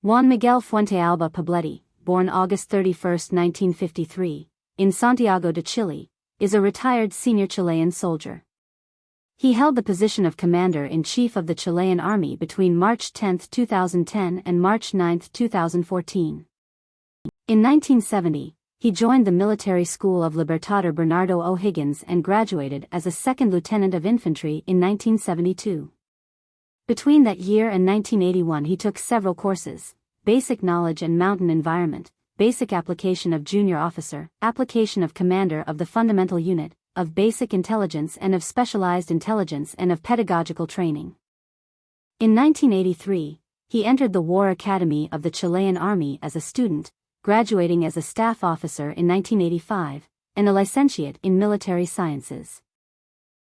Juan Miguel Fuente-Alba Poblete, born August 31, 1953, in Santiago de Chile, is a retired senior Chilean soldier. He held the position of Commander-in-Chief of the Chilean Army between March 10, 2010 and March 9, 2014. In 1970, he joined the military school of Libertador Bernardo O'Higgins and graduated as a second lieutenant of infantry in 1972. Between that year and 1981 he took several courses: Basic Knowledge and Mountain Environment, Basic Application of Junior Officer, Application of Commander of the Fundamental Unit, of Basic Intelligence and of Specialized Intelligence and of Pedagogical Training. In 1983, he entered the War Academy of the Chilean Army as a student, graduating as a staff officer in 1985, and a licentiate in military sciences.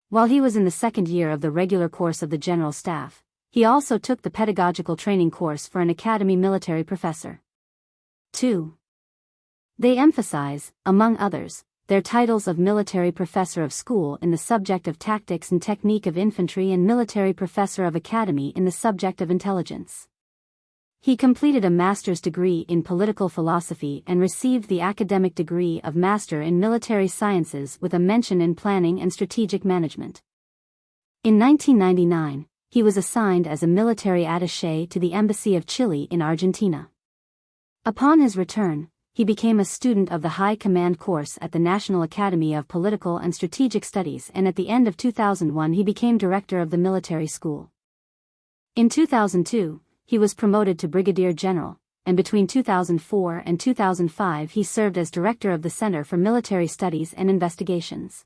While he was in the second year of the regular course of the General Staff, he also took the pedagogical training course for an academy military professor. 2. They emphasize, among others, their titles of military professor of school in the subject of tactics and technique of infantry and military professor of academy in the subject of intelligence. He completed a master's degree in political philosophy and received the academic degree of Master in Military Sciences with a mention in planning and strategic management. In 1999, he was assigned as a military attaché to the Embassy of Chile in Argentina. Upon his return, he became a student of the High Command course at the National Academy of Political and Strategic Studies, and at the end of 2001 he became director of the military school. In 2002, he was promoted to brigadier general, and between 2004 and 2005 he served as director of the Center for Military Studies and Investigations.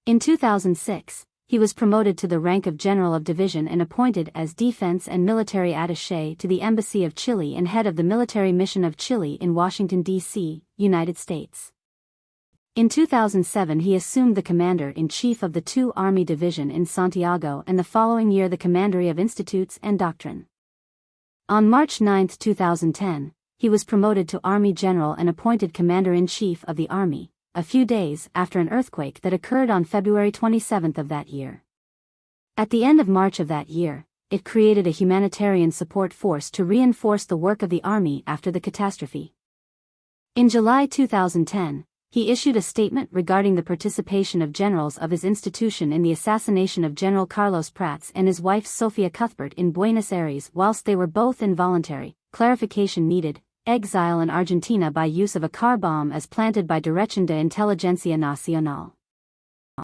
In 2006, he was promoted to the rank of General of Division and appointed as Defense and Military Attaché to the Embassy of Chile and head of the Military Mission of Chile in Washington, D.C., United States. In 2007 he assumed the Commander-in-Chief of the 2 Army Division in Santiago, and the following year the Commandery of Institutes and Doctrine. On March 9, 2010, he was promoted to Army General and appointed Commander-in-Chief of the Army, a few days after an earthquake that occurred on February 27 of that year. At the end of March of that year, it created a humanitarian support force to reinforce the work of the Army after the catastrophe. In July 2010, he issued a statement regarding the participation of generals of his institution in the assassination of General Carlos Prats and his wife Sofia Cuthbert in Buenos Aires whilst they were both involuntary. Clarification needed: exile in Argentina by use of a car bomb as planted by Dirección de Inteligencia Nacional.